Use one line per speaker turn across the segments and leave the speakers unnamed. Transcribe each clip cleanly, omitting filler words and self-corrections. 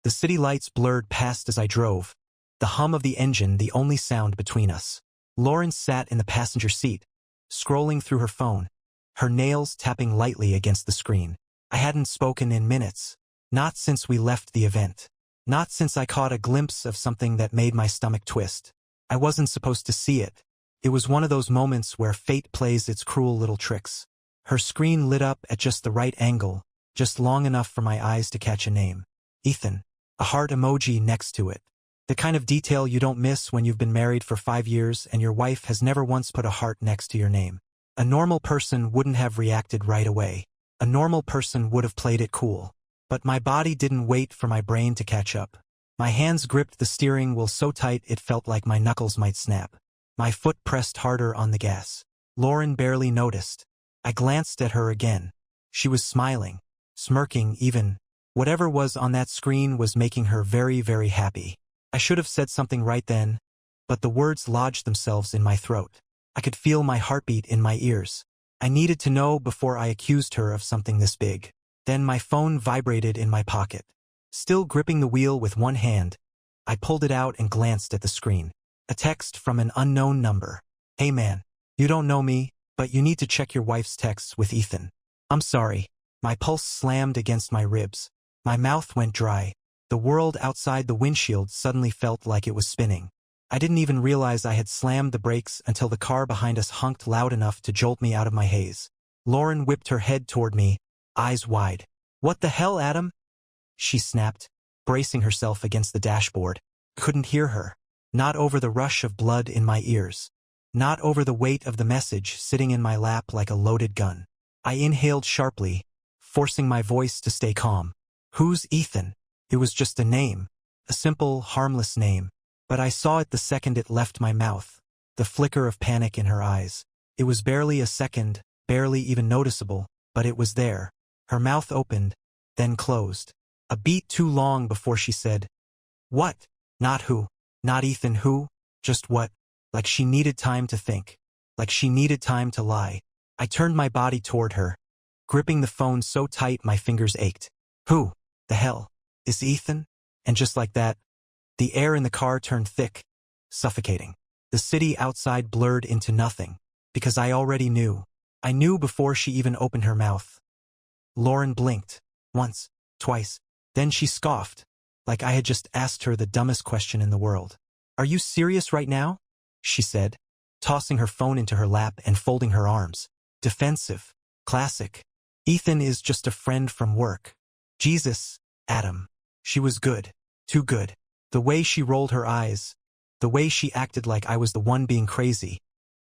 The city lights blurred past as I drove, the hum of the engine the only sound between us. Lauren sat in the passenger seat, scrolling through her phone, her nails tapping lightly against the screen. I hadn't spoken in minutes, not since we left the event. Not since I caught a glimpse of something that made my stomach twist. I wasn't supposed to see it. It was one of those moments where fate plays its cruel little tricks. Her screen lit up at just the right angle, just long enough for my eyes to catch a name. Ethan. A heart emoji next to it. The kind of detail you don't miss when you've been married for 5 years and your wife has never once put a heart next to your name. A normal person wouldn't have reacted right away. A normal person would have played it cool. But my body didn't wait for my brain to catch up. My hands gripped the steering wheel so tight it felt like my knuckles might snap. My foot pressed harder on the gas. Lauren barely noticed. I glanced at her again. She was smiling, smirking even. Whatever was on that screen was making her very, very happy. I should have said something right then, but the words lodged themselves in my throat. I could feel my heartbeat in my ears. I needed to know before I accused her of something this big. Then my phone vibrated in my pocket. Still gripping the wheel with one hand, I pulled it out and glanced at the screen. A text from an unknown number. Hey man, you don't know me, but you need to check your wife's texts with Ethan. I'm sorry. My pulse slammed against my ribs. My mouth went dry. The world outside the windshield suddenly felt like it was spinning. I didn't even realize I had slammed the brakes until the car behind us honked loud enough to jolt me out of my haze. Lauren whipped her head toward me, eyes wide. What the hell, Adam? She snapped, bracing herself against the dashboard. Couldn't hear her. Not over the rush of blood in my ears. Not over the weight of the message sitting in my lap like a loaded gun. I inhaled sharply, forcing my voice to stay calm. Who's Ethan? It was just a name. A simple, harmless name. But I saw it the second it left my mouth. The flicker of panic in her eyes. It was barely a second, barely even noticeable, but it was there. Her mouth opened, then closed. A beat too long before she said, What? Not who. Not Ethan who? Just what? Like she needed time to think. Like she needed time to lie. I turned my body toward her, gripping the phone so tight my fingers ached. Who the hell is Ethan? And just like that, the air in the car turned thick, suffocating. The city outside blurred into nothing, because I already knew. I knew before she even opened her mouth. Lauren blinked, once, twice, then she scoffed, like I had just asked her the dumbest question in the world. Are you serious right now? She said, tossing her phone into her lap and folding her arms. Defensive. Classic. Ethan is just a friend from work. Jesus, Adam. She was good. Too good. The way she rolled her eyes. The way she acted like I was the one being crazy.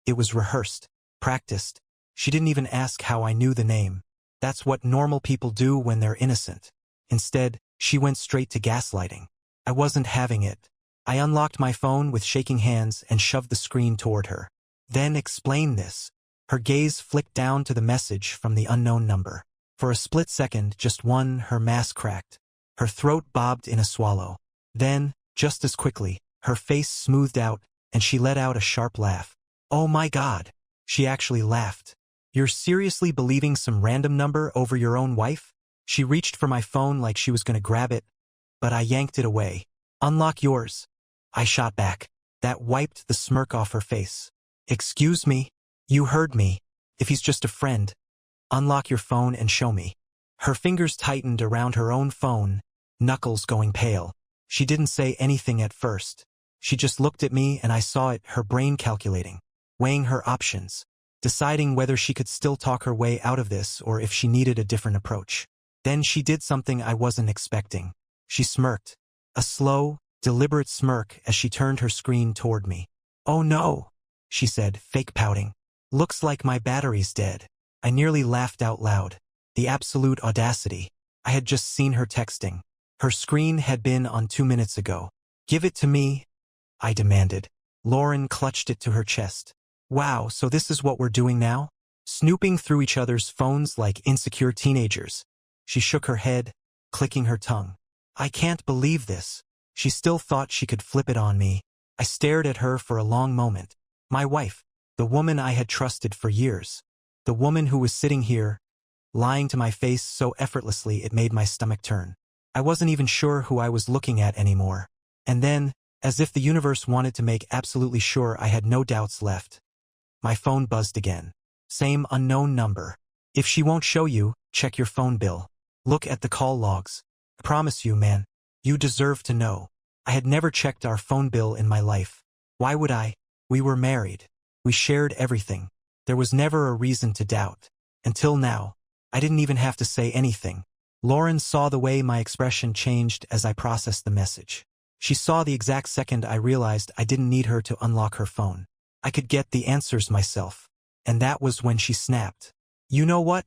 It was rehearsed. Practiced. She didn't even ask how I knew the name. That's what normal people do when they're innocent. Instead, she went straight to gaslighting. I wasn't having it. I unlocked my phone with shaking hands and shoved the screen toward her. Then explain this. Her gaze flicked down to the message from the unknown number. For a split second, just one, her mask cracked. Her throat bobbed in a swallow. Then, just as quickly, her face smoothed out, and she let out a sharp laugh. Oh my God! She actually laughed. You're seriously believing some random number over your own wife? She reached for my phone like she was going to grab it, but I yanked it away. Unlock yours. I shot back. That wiped the smirk off her face. Excuse me? You heard me. If he's just a friend, unlock your phone and show me. Her fingers tightened around her own phone, knuckles going pale. She didn't say anything at first. She just looked at me and I saw it, her brain calculating, weighing her options, deciding whether she could still talk her way out of this or if she needed a different approach. Then she did something I wasn't expecting. She smirked. A slow, deliberate smirk as she turned her screen toward me. Oh no, she said, fake pouting. Looks like my battery's dead. I nearly laughed out loud. The absolute audacity. I had just seen her texting. Her screen had been on 2 minutes ago. Give it to me, I demanded. Lauren clutched it to her chest. Wow, so this is what we're doing now? Snooping through each other's phones like insecure teenagers. She shook her head, clicking her tongue. I can't believe this. She still thought she could flip it on me. I stared at her for a long moment. My wife, the woman I had trusted for years. The woman who was sitting here, lying to my face so effortlessly it made my stomach turn. I wasn't even sure who I was looking at anymore. And then, as if the universe wanted to make absolutely sure I had no doubts left, my phone buzzed again. Same unknown number. If she won't show you, check your phone bill. Look at the call logs. I promise you, man, you deserve to know. I had never checked our phone bill in my life. Why would I? We were married. We shared everything. There was never a reason to doubt. Until now, I didn't even have to say anything. Lauren saw the way my expression changed as I processed the message. She saw the exact second I realized I didn't need her to unlock her phone. I could get the answers myself. And that was when she snapped. You know what?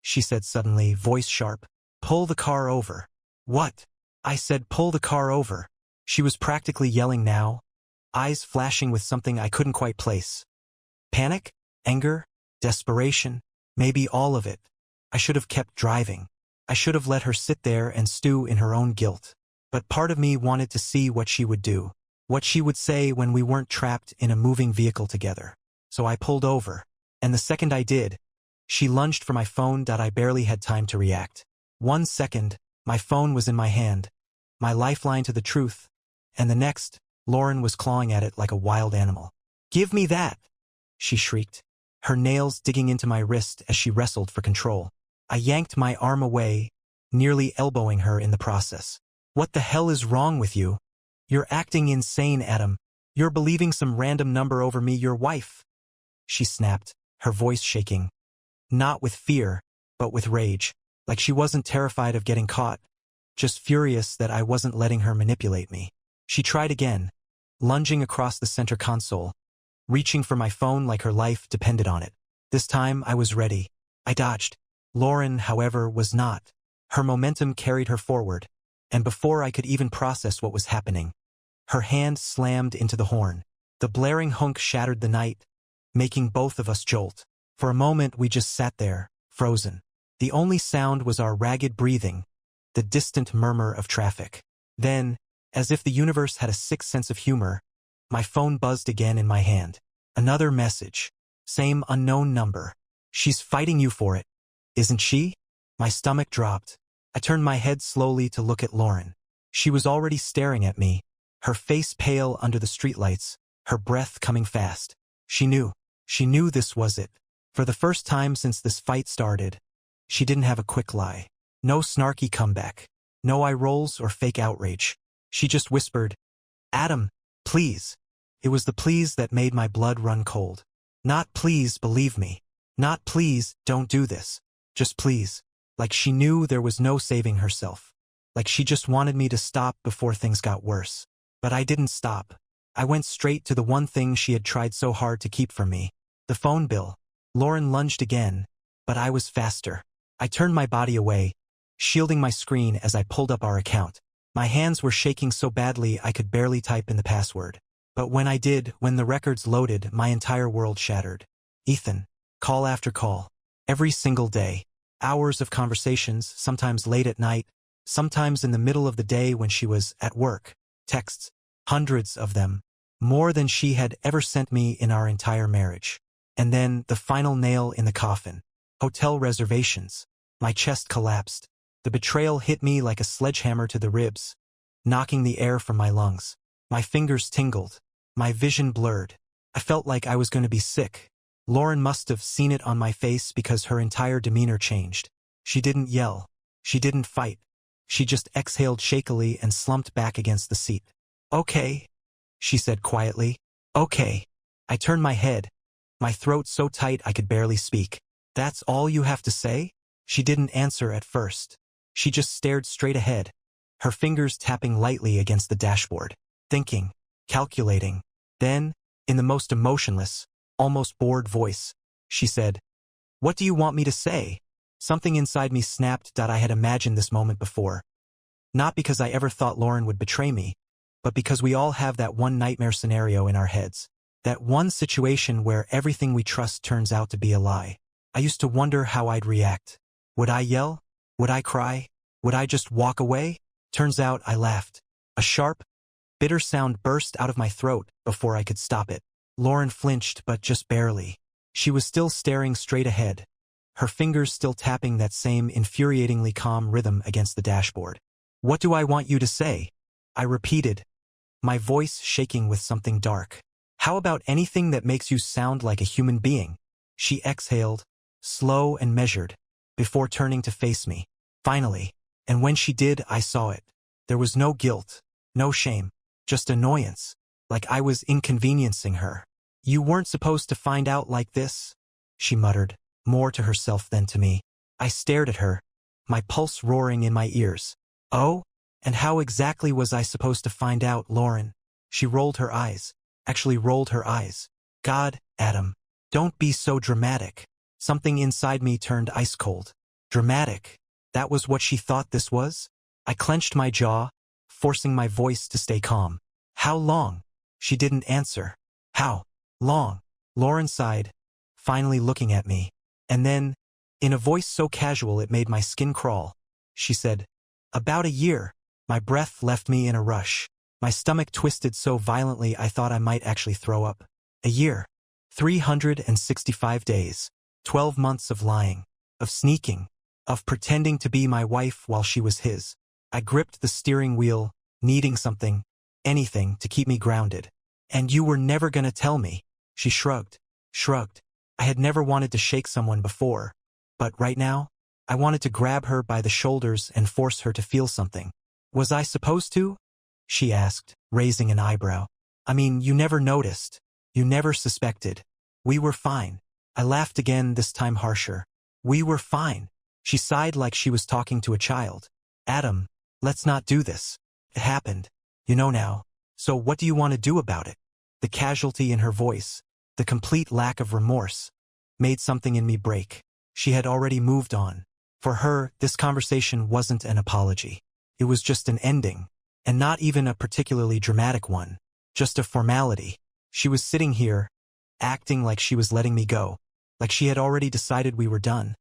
She said suddenly, voice sharp. Pull the car over. What? I said pull the car over. She was practically yelling now, eyes flashing with something I couldn't quite place. Panic? Anger? Desperation? Maybe all of it. I should have kept driving. I should have let her sit there and stew in her own guilt. But part of me wanted to see what she would do, what she would say when we weren't trapped in a moving vehicle together. So I pulled over. And the second I did, she lunged for my phone that I barely had time to react. 1 second, my phone was in my hand, my lifeline to the truth, and the next, Lauren was clawing at it like a wild animal. Give me that! She shrieked, her nails digging into my wrist as she wrestled for control. I yanked my arm away, nearly elbowing her in the process. What the hell is wrong with you? You're acting insane, Adam. You're believing some random number over me, your wife. She snapped, her voice shaking. Not with fear, but with rage. Like she wasn't terrified of getting caught, just furious that I wasn't letting her manipulate me. She tried again, lunging across the center console, reaching for my phone like her life depended on it. This time I was ready. I dodged. Lauren, however, was not. Her momentum carried her forward, and before I could even process what was happening, her hand slammed into the horn. The blaring honk shattered the night, making both of us jolt. For a moment we just sat there, frozen. The only sound was our ragged breathing, the distant murmur of traffic. Then, as if the universe had a sixth sense of humor, my phone buzzed again in my hand. Another message. Same unknown number. She's fighting you for it, isn't she? My stomach dropped. I turned my head slowly to look at Lauren. She was already staring at me, her face pale under the streetlights, her breath coming fast. She knew this was it. For the first time since this fight started, she didn't have a quick lie. No snarky comeback. No eye rolls or fake outrage. She just whispered, Adam, please. It was the please that made my blood run cold. Not please, believe me. Not please, don't do this. Just please. Like she knew there was no saving herself. Like she just wanted me to stop before things got worse. But I didn't stop. I went straight to the one thing she had tried so hard to keep from me. The phone bill. Lauren lunged again, but I was faster. I turned my body away, shielding my screen as I pulled up our account. My hands were shaking so badly I could barely type in the password. But when I did, when the records loaded, my entire world shattered. Ethan. Call after call. Every single day. Hours of conversations, sometimes late at night, sometimes in the middle of the day when she was at work. Texts. Hundreds of them. More than she had ever sent me in our entire marriage. And then, the final nail in the coffin. Hotel reservations. My chest collapsed. The betrayal hit me like a sledgehammer to the ribs, knocking the air from my lungs. My fingers tingled. My vision blurred. I felt like I was going to be sick. Lauren must have seen it on my face because her entire demeanor changed. She didn't yell. She didn't fight. She just exhaled shakily and slumped back against the seat. Okay, she said quietly. Okay. I turned my head, my throat so tight I could barely speak. That's all you have to say? She didn't answer at first. She just stared straight ahead, her fingers tapping lightly against the dashboard. Thinking, calculating. Then, in the most emotionless, almost bored voice, she said, What do you want me to say? Something inside me snapped that I had imagined this moment before. Not because I ever thought Lauren would betray me, but because we all have that one nightmare scenario in our heads. That one situation where everything we trust turns out to be a lie. I used to wonder how I'd react. Would I yell? Would I cry? Would I just walk away? Turns out I laughed. A sharp, bitter sound burst out of my throat before I could stop it. Lauren flinched, but just barely. She was still staring straight ahead, her fingers still tapping that same infuriatingly calm rhythm against the dashboard. What do I want you to say? I repeated, my voice shaking with something dark. How about anything that makes you sound like a human being? She exhaled, slow and measured, before turning to face me. Finally, and when she did, I saw it. There was no guilt, no shame, just annoyance, like I was inconveniencing her. You weren't supposed to find out like this, she muttered, more to herself than to me. I stared at her, my pulse roaring in my ears. Oh? And how exactly was I supposed to find out, Lauren? She rolled her eyes, actually rolled her eyes. God, Adam, don't be so dramatic. Something inside me turned ice cold. Dramatic? That was what she thought this was? I clenched my jaw, forcing my voice to stay calm. How long? She didn't answer. How long? Lauren sighed, finally looking at me. And then, in a voice so casual it made my skin crawl, she said, about a year. My breath left me in a rush. My stomach twisted so violently I thought I might actually throw up. A year. 365 days. 12 months of lying, of sneaking, of pretending to be my wife while she was his. I gripped the steering wheel, needing something, anything to keep me grounded. And you were never gonna tell me. She shrugged. I had never wanted to shake someone before, but right now, I wanted to grab her by the shoulders and force her to feel something. Was I supposed to? She asked, raising an eyebrow. I mean, you never noticed. You never suspected. We were fine. I laughed again, this time harsher. We were fine. She sighed like she was talking to a child. Adam, let's not do this. It happened. You know now. So what do you want to do about it? The casualty in her voice, the complete lack of remorse, made something in me break. She had already moved on. For her, this conversation wasn't an apology. It was just an ending, and not even a particularly dramatic one, just a formality. She was sitting here, acting like she was letting me go, like she had already decided we were done,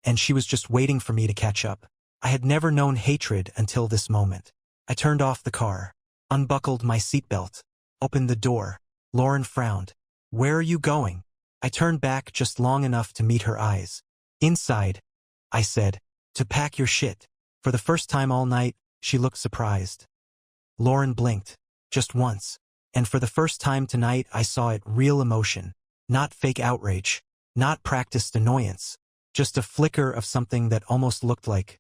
and she was just waiting for me to catch up. I had never known hatred until this moment. I turned off the car, unbuckled my seatbelt, opened the door. Lauren frowned. Where are you going? I turned back just long enough to meet her eyes. Inside, I said, to pack your shit. For the first time all night, she looked surprised. Lauren blinked, just once, and for the first time tonight I saw it, real emotion, not fake outrage, not practiced annoyance, just a flicker of something that almost looked like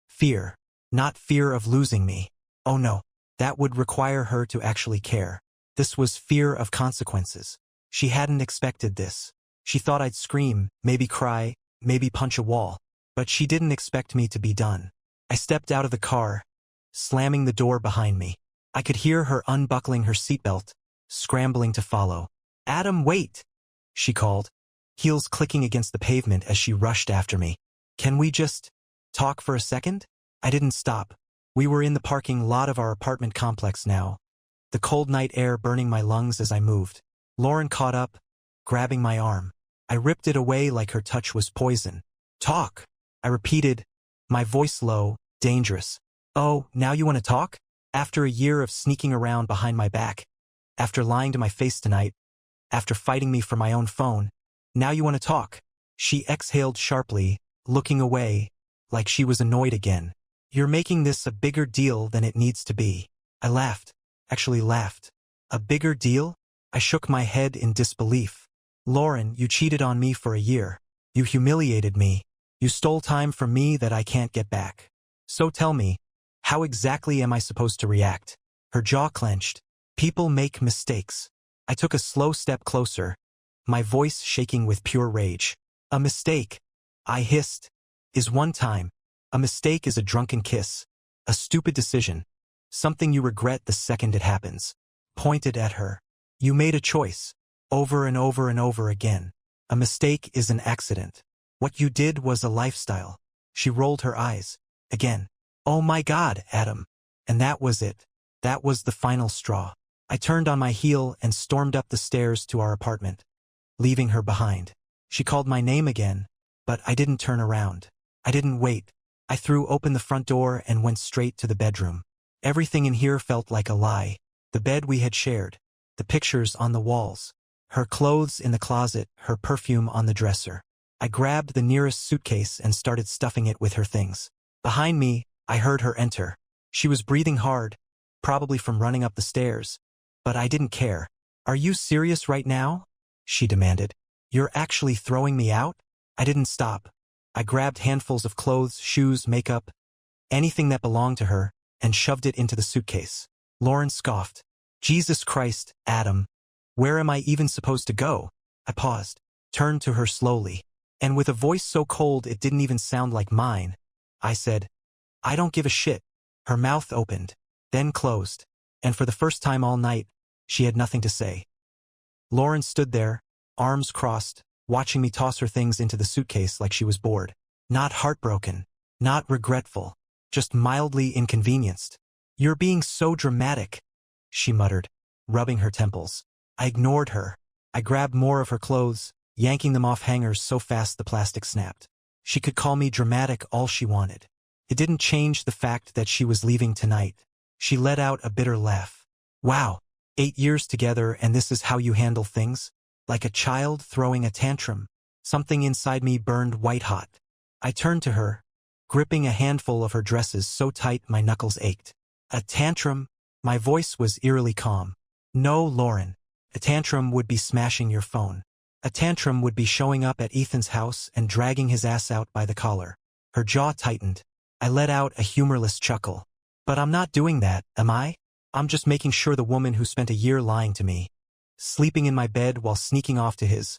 fear, not fear of losing me. Oh no, that would require her to actually care. This was fear of consequences. She hadn't expected this. She thought I'd scream, maybe cry, maybe punch a wall, but she didn't expect me to be done. I stepped out of the car, slamming the door behind me. I could hear her unbuckling her seatbelt, scrambling to follow. Adam, wait, she called, heels clicking against the pavement as she rushed after me. Can we just talk for a second? I didn't stop. We were in the parking lot of our apartment complex now, the cold night air burning my lungs as I moved. Lauren caught up, grabbing my arm. I ripped it away like her touch was poison. Talk, I repeated, my voice low, dangerous. Oh, now you want to talk? After a year of sneaking around behind my back, after lying to my face tonight, after fighting me for my own phone, now you want to talk? She exhaled sharply, looking away, like she was annoyed again. You're making this a bigger deal than it needs to be. I laughed, actually laughed. A bigger deal? I shook my head in disbelief. Lauren, you cheated on me for a year. You humiliated me. You stole time from me that I can't get back. So tell me, how exactly am I supposed to react? Her jaw clenched. People make mistakes. I took a slow step closer, my voice shaking with pure rage. A mistake, I hissed, is one time. A mistake is a drunken kiss, a stupid decision, something you regret the second it happens. Pointed at her. You made a choice, over and over and over again. A mistake is an accident. What you did was a lifestyle. She rolled her eyes. Again. Oh my God, Adam. And that was it. That was the final straw. I turned on my heel and stormed up the stairs to our apartment, leaving her behind. She called my name again, but I didn't turn around. I didn't wait. I threw open the front door and went straight to the bedroom. Everything in here felt like a lie. The bed we had shared, the pictures on the walls, her clothes in the closet, her perfume on the dresser. I grabbed the nearest suitcase and started stuffing it with her things. Behind me, I heard her enter, She was breathing hard, probably from running up the stairs. But I didn't care. "Are you serious right now?" she demanded. "You're actually throwing me out?" I didn't stop. I grabbed handfuls of clothes, shoes, makeup, anything that belonged to her, and shoved it into the suitcase. Lauren scoffed. "Jesus Christ, Adam. Where am I even supposed to go?" I paused, turned to her slowly, and with a voice so cold it didn't even sound like mine, I said, "I don't give a shit." Her mouth opened, then closed, and for the first time all night, she had nothing to say. Lauren stood there, arms crossed, watching me toss her things into the suitcase like she was bored. Not heartbroken, not regretful, just mildly inconvenienced. "You're being so dramatic," she muttered, rubbing her temples. I ignored her. I grabbed more of her clothes, yanking them off hangers so fast the plastic snapped. She could call me dramatic all she wanted. It didn't change the fact that she was leaving tonight. She let out a bitter laugh. "Wow, 8 years together and this is how you handle things? Like a child throwing a tantrum." Something inside me burned white-hot. I turned to her, gripping a handful of her dresses so tight my knuckles ached. "A tantrum?" My voice was eerily calm. "No, Lauren. A tantrum would be smashing your phone. A tantrum would be showing up at Ethan's house and dragging his ass out by the collar." Her jaw tightened. I let out a humorless chuckle. "But I'm not doing that, am I? I'm just making sure the woman who spent a year lying to me, sleeping in my bed while sneaking off to his,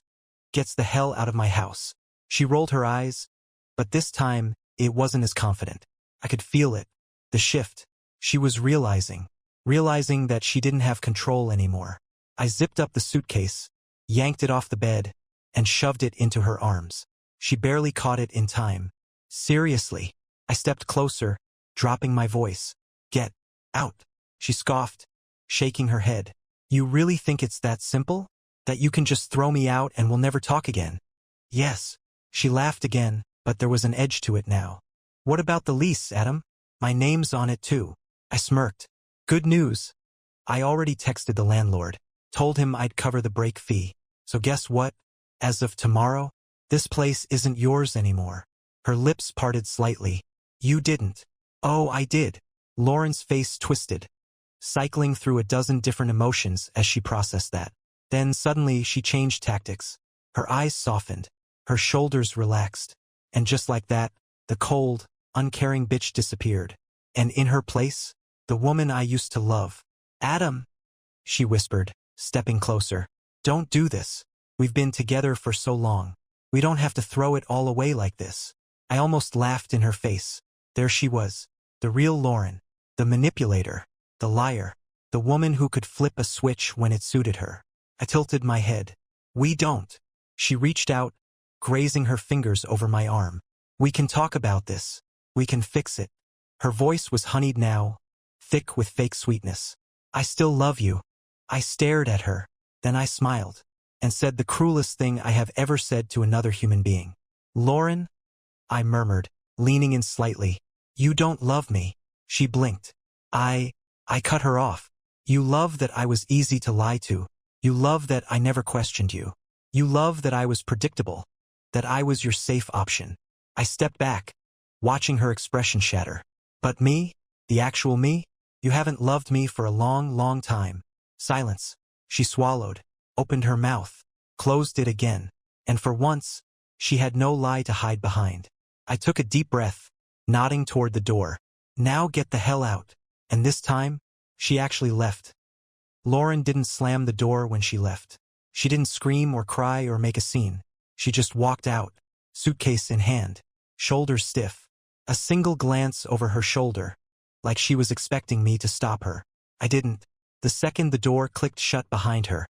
gets the hell out of my house." She rolled her eyes, but this time it wasn't as confident. I could feel it, the shift. She was realizing that she didn't have control anymore. I zipped up the suitcase, yanked it off the bed, and shoved it into her arms. She barely caught it in time. "Seriously?" I stepped closer, dropping my voice. "Get out," she scoffed, shaking her head. "You really think it's that simple? That you can just throw me out and we'll never talk again?" "Yes." She laughed again, but there was an edge to it now. "What about the lease, Adam? My name's on it too." I smirked. "Good news. I already texted the landlord, told him I'd cover the break fee. So guess what? As of tomorrow, this place isn't yours anymore." Her lips parted slightly. "You didn't." "Oh, I did." Lauren's face twisted, cycling through a dozen different emotions as she processed that. Then suddenly she changed tactics. Her eyes softened, her shoulders relaxed, and just like that, the cold, uncaring bitch disappeared. And in her place, the woman I used to love. "Adam," she whispered, stepping closer. "Don't do this. We've been together for so long. We don't have to throw it all away like this." I almost laughed in her face. There she was, the real Lauren, the manipulator, the liar, the woman who could flip a switch when it suited her. I tilted my head. "We don't." She reached out, grazing her fingers over my arm. "We can talk about this. We can fix it." Her voice was honeyed now, thick with fake sweetness. "I still love you." I stared at her, then I smiled, and said the cruelest thing I have ever said to another human being. "Lauren," I murmured, leaning in slightly. "You don't love me." She blinked. I cut her off. "You love that I was easy to lie to. You love that I never questioned you. You love that I was predictable, that I was your safe option." I stepped back, watching her expression shatter. "But me, the actual me, you haven't loved me for a long, long time." Silence. She swallowed, opened her mouth, closed it again, and for once, she had no lie to hide behind. I took a deep breath, nodding toward the door. "Now get the hell out." And this time, she actually left. Lauren didn't slam the door when she left. She didn't scream or cry or make a scene. She just walked out, suitcase in hand, shoulders stiff. A single glance over her shoulder, like she was expecting me to stop her. I didn't. The second the door clicked shut behind her,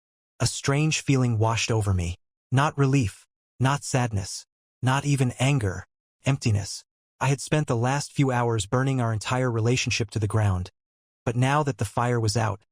a strange feeling washed over me. Not relief, not sadness, not even anger, emptiness. I had spent the last few hours burning our entire relationship to the ground. But now that the fire was out,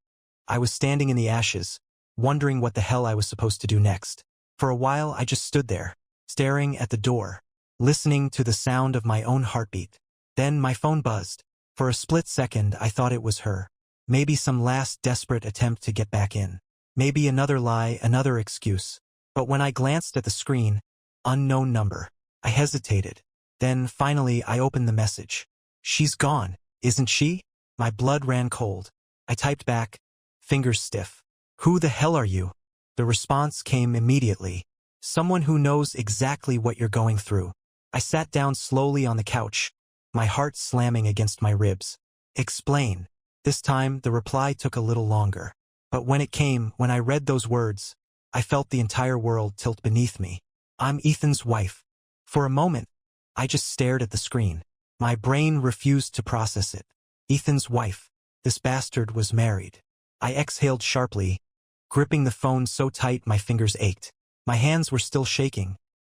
I was standing in the ashes, wondering what the hell I was supposed to do next. For a while I just stood there, staring at the door, listening to the sound of my own heartbeat. Then my phone buzzed. For a split second I thought it was her. Maybe some last desperate attempt to get back in. Maybe another lie, another excuse. But when I glanced at the screen, unknown number, I hesitated. Then finally I opened the message. "She's gone, isn't she?" My blood ran cold. I typed back, fingers stiff. "Who the hell are you?" The response came immediately. "Someone who knows exactly what you're going through." I sat down slowly on the couch, my heart slamming against my ribs. "Explain." This time, the reply took a little longer. But when it came, when I read those words, I felt the entire world tilt beneath me. "I'm Ethan's wife." For a moment, I just stared at the screen. My brain refused to process it. Ethan's wife. This bastard was married. I exhaled sharply, gripping the phone so tight my fingers ached. My hands were still shaking,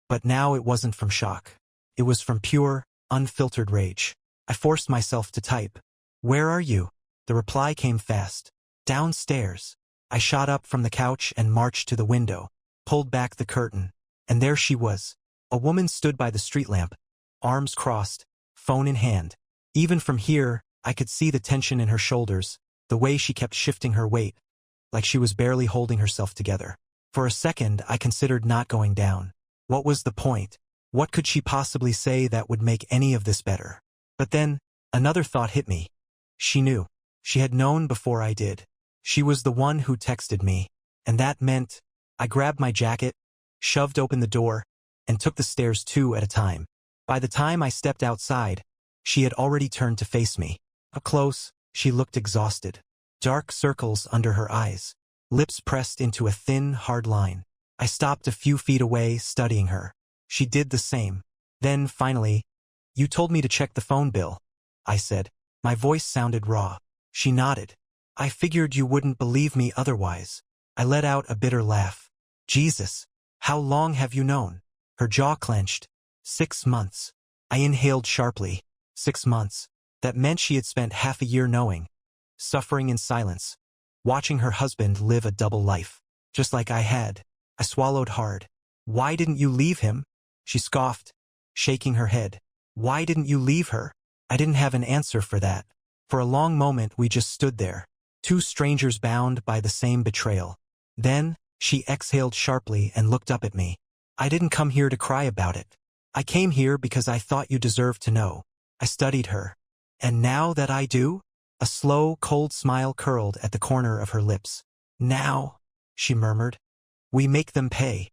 but now it wasn't from shock. It was from pure, unfiltered rage. I forced myself to type, "Where are you?" The reply came fast. "Downstairs." I shot up from the couch and marched to the window, pulled back the curtain, and there she was. A woman stood by the street lamp, arms crossed, phone in hand. Even from here, I could see the tension in her shoulders, the way she kept shifting her weight, like she was barely holding herself together. For a second, I considered not going down. What was the point? What could she possibly say that would make any of this better? But then, another thought hit me. She knew. She had known before I did. She was the one who texted me, and that meant I grabbed my jacket, shoved open the door, and took the stairs 2 at a time. By the time I stepped outside, she had already turned to face me. Up close, she looked exhausted. Dark circles under her eyes, lips pressed into a thin, hard line. I stopped a few feet away, studying her. She did the same. Then, finally, "You told me to check the phone bill," I said. My voice sounded raw. She nodded. "I figured you wouldn't believe me otherwise." I let out a bitter laugh. "Jesus, how long have you known?" Her jaw clenched. 6 months. I inhaled sharply. 6 months. That meant she had spent half a year knowing, suffering in silence, watching her husband live a double life, just like I had. I swallowed hard. "Why didn't you leave him?" She scoffed, shaking her head. "Why didn't you leave her?" I didn't have an answer for that. For a long moment we just stood there, 2 strangers bound by the same betrayal. Then, she exhaled sharply and looked up at me. "I didn't come here to cry about it. I came here because I thought you deserved to know." I studied her. "And now that I do?" A slow, cold smile curled at the corner of her lips. "Now," she murmured, "we make them pay."